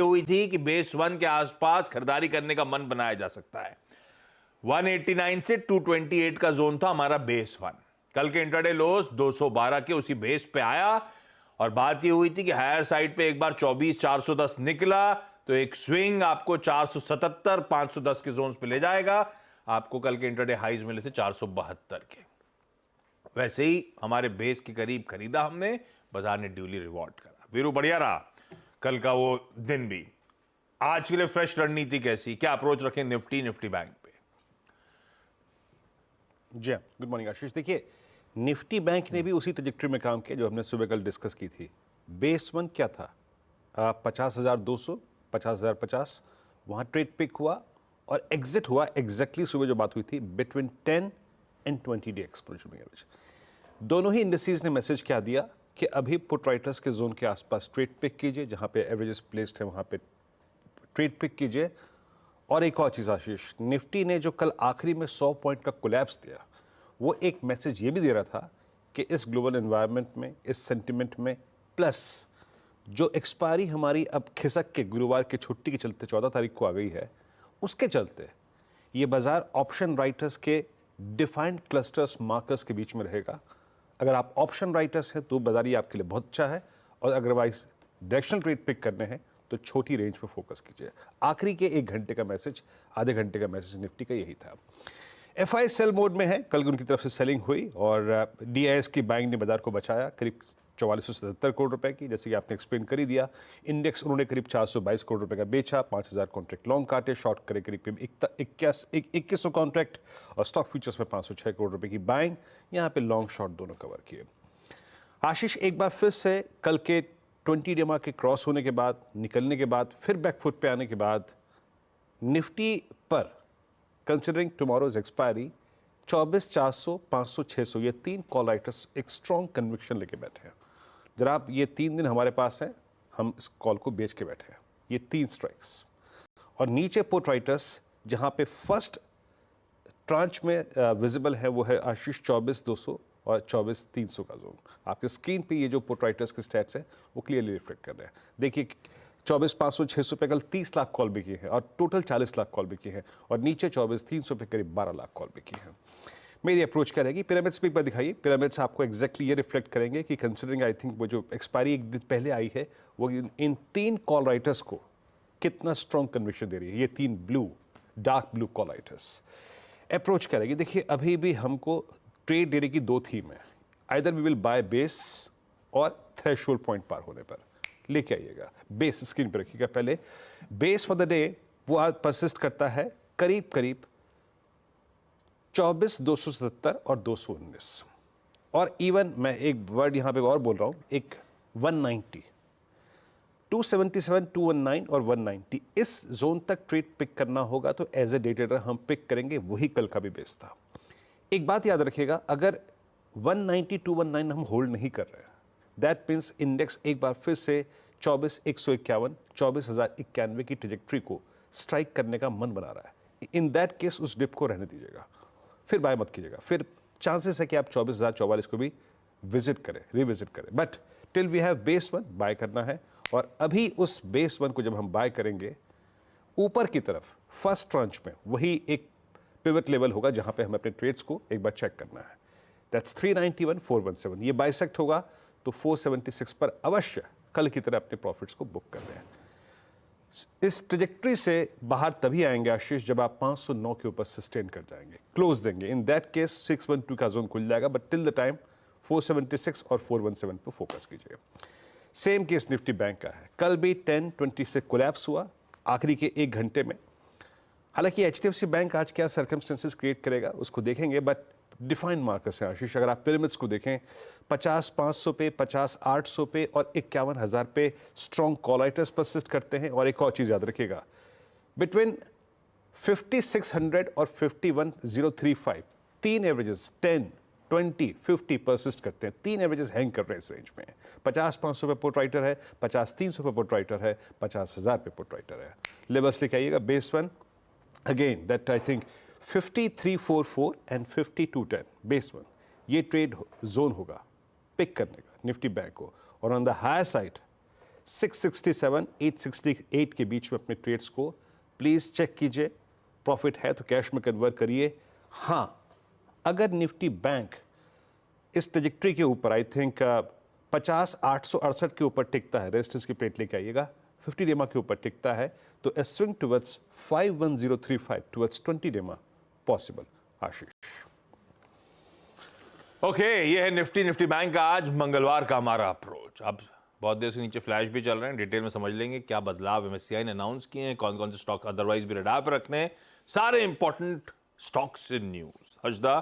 हुई थी कि बेस 1 के आसपास खरीदारी करने का मन बनाया जा सकता है। 189 से 228 का जोन था हमारा बेस 1। कल के इंट्राडे लोस 212 के उसी बेस पे आया और बात ये हुई थी कि हायर साइड पे एक बार 24,410 निकला तो एक स्विंग आपको 477 510 के जोन्स पे ले जाएगा। आपको कल के इंट्राडे हाइज मिले थे 472 के। वैसे ही हमारे बेस के करीब खरीदा हमने, बाजार ने ड्यूली रिवॉर्ड करा। वीरू बढ़िया रहा कल का वो दिन भी। आज के लिए फ्रेश रणनीति कैसी, क्या अप्रोच रखें निफ्टी बैंक पे? जी गुड मॉर्निंग आशीष। देखिए, निफ्टी बैंक ने भी उसी ट्रजेक्टरी में काम किया जो हमने सुबह कल डिस्कस की थी। बेस 1 क्या था? 50,200, 50,050, वहाँ ट्रेड पिक हुआ और एग्जिट हुआ एग्जैक्टली सुबह जो बात हुई थी between 10 and 20 day exponential moving average. दोनों ही इंडिसेस ने मैसेज क्या दिया कि अभी पुट राइटर्स के जोन के आसपास ट्रेड पिक कीजिए, जहाँ पे एवरेजेस प्लेस्ड है वहाँ पे ट्रेड पिक कीजिए। और एक और चीज़ आशीष, निफ्टी ने जो कल आखिरी में 100 पॉइंट का कोलैप्स दिया, वो एक मैसेज ये भी दे रहा था कि इस ग्लोबल एनवायरनमेंट में, इस सेंटिमेंट में, प्लस जो एक्सपायरी हमारी अब खिसक के गुरुवार की छुट्टी के चलते 14 तारीख को आ गई है, उसके चलते ये बाजार ऑप्शन राइटर्स के डिफाइंड क्लस्टर्स मार्कर्स के बीच में रहेगा। अगर आप ऑप्शन राइटर्स हैं तो बाजार ये आपके लिए बहुत अच्छा है, और अदरवाइज डायरेक्शनल ट्रेड पिक करने हैं तो छोटी रेंज पे फोकस कीजिए। आखिरी के 1 घंटे का मैसेज, आधे घंटे का मैसेज निफ्टी का यही था। एफआई सेल मोड में है, कल उनकी तरफ से सेलिंग हुई और डीआईएस की बाइंग ने बाजार को बचाया करीब 4477 करोड़ रुपए की, जैसे कि आपने एक्सप्लेन कर ही दिया। इंडेक्स उन्होंने करीब 422 करोड़ रुपए का बेचा, 5000 कॉन्ट्रैक्ट लॉन्ग काटे, शॉर्ट करे करीब 2100 कॉन्ट्रैक्ट, और स्टॉक फ्यूचर्स में 506 करोड़ रुपए की बाइंग, यहाँ पे लॉन्ग शॉर्ट दोनों कवर किए। आशीष, एक बार फिर से कल के 20 डे मार्क के क्रॉस होने के बाद, निकलने के बाद, फिर बैकफुट पे आने के बाद निफ्टी पर कंसिडरिंग टुमारोज एक्सपायरी 24,400, 500, 600 ये 3 कॉल राइटर्स एक स्ट्रॉन्ग कन्विक्शन लेके बैठे हैं। जनाब, ये 3 दिन हमारे पास हैं, हम इस कॉल को बेच के बैठे हैं। ये 3 स्ट्राइक्स और नीचे पुट राइटर्स जहां पे फर्स्ट ट्रांच में विजिबल है वो है आशीष 24,200 और 24,300 का जोन। आपके स्क्रीन पे ये जो पुट राइटर्स के स्टैट्स हैं वो क्लियरली रिफ्लेक्ट कर रहे हैं। देखिए, 24,500, 600 पे कल 30 लाख कॉल बिकी है और टोटल 40 लाख कॉल बिकी है, और नीचे 24,300 पे करीब 12 लाख कॉल बिकी है। मेरी अप्रोच क्या रहेगी? पिरामिड्स पे एक बार दिखाइए। पिरामिड्स आपको एग्जैक्टली ये रिफ्लेक्ट करेंगे कि कंसिडरिंग आई थिंक वो जो एक्सपायरी एक दिन पहले आई है वो इन 3 कॉल राइटर्स को कितना स्ट्रॉन्ग कन्विक्शन दे रही है। ये 3 blue, dark blue call writers approach करेगी। देखिए, अभी भी हमको ट्रेड देने की 2 थीम है, either we will buy base और थ्रेशोल्ड पॉइंट पार होने पर लेके आइएगा। बेस स्क्रीन पर रखिएगा। पहले बेस फॉर द डे वो आज परसिस्ट करता है करीब 24,270 और 219, और इवन मैं एक वर्ड यहां पे और बोल रहा हूं, एक 190, 277, 219 और 190 इस जोन तक ट्रेड पिक करना होगा तो एज ए डे ट्रेडर हम पिक करेंगे। वही कल का भी बेस था। एक बात याद रखिएगा, अगर 190, 219 हम होल्ड नहीं कर रहे हैं, दैट मीन्स इंडेक्स एक बार फिर से 24,151, 24,091 की ट्रेजेक्ट्री को स्ट्राइक करने का मन बना रहा है। इन दैट केस उस डिप को रहने दीजिएगा, फिर बाय मत कीजिएगा। फिर चांसेस है कि आप 24,044 को भी विजिट करें, रिविजिट करें, but till we have base 1 buy करना है। और अभी उस बेस 1 को जब हम बाय करेंगे, ऊपर की तरफ फर्स्ट ट्रांच में वही एक पिवट लेवल होगा जहां पे हमें अपने ट्रेड्स को एक बार चेक करना है। दैट्स 391, 417। ये बाइसेक्ट होगा तो 476 पर अवश्य कल की तरह अपने प्रॉफिट्स को बुक कर रहे हैं। इस ट्रेजेक्ट्री से बाहर तभी आएंगे आशीष जब आप 509 के ऊपर सस्टेन कर जाएंगे, क्लोज देंगे। इन दैट केस 612 का जोन खुल जाएगा, बट टिल द टाइम 476 और 417 पर फोकस कीजिएगा। सेम केस निफ्टी बैंक का है। कल भी 1020 से कोलैप्स हुआ आखिरी के 1 घंटे में। हालांकि एचडीएफसी बैंक आज क्या सर्कमस्टेंसेस क्रिएट करेगा उसको देखेंगे, बट डिफाइंड मार्कर्स हैं आशीष। अगर आप पिरामिड्स को देखें, 50,500 पे, 50,800 पे और 51,000 पे स्ट्रॉन्ग कॉल राइटर्स परसिस्ट करते हैं। और एक और चीज़ याद रखिएगा, बिटवीन 5600 और 51,035 3 एवरेजेस 10, 20, 50 परसिस्ट करते हैं। 3 एवरेजेस हैंग कर रहे हैं इस रेंज में। 50,500 पे पुट राइटर है, 50,300 पे पुट राइटर है, 50,000 पे पुट राइटर है। लेवल्स लेके आइएगा। Base 1 again that I think 5344 and 5210 base 1, ये ट्रेड जोन होगा पिक करने का निफ्टी बैंक को। और ऑन द हायर साइड 667 868 के बीच में अपने ट्रेड्स को प्लीज चेक कीजिए। प्रॉफिट है तो कैश में कन्वर्ट करिए। हाँ, अगर निफ्टी बैंक इस ट्रेजेक्टरी के ऊपर आई थिंक 50,868 के ऊपर टिकता है, रेजिस्टेंस की प्लेट लेके आइएगा, 50 डेमा के ऊपर टिकता है तो ए स्विंग टुवर्ड्स 51035 टुवर्ड्स 20 डेमा पॉसिबल। आशीष। ओके, ये है निफ्टी बैंक का आज मंगलवार का हमारा अप्रोच। अब बहुत देर से नीचे फ्लैश भी चल रहे हैं, डिटेल में समझ लेंगे क्या बदलाव एमएससीआई ने अनाउंस किए हैं, कौन कौन से स्टॉक अदरवाइज भी रडार पर रखने हैं, सारे इंपॉर्टेंट स्टॉक्स इन न्यूज। हजदा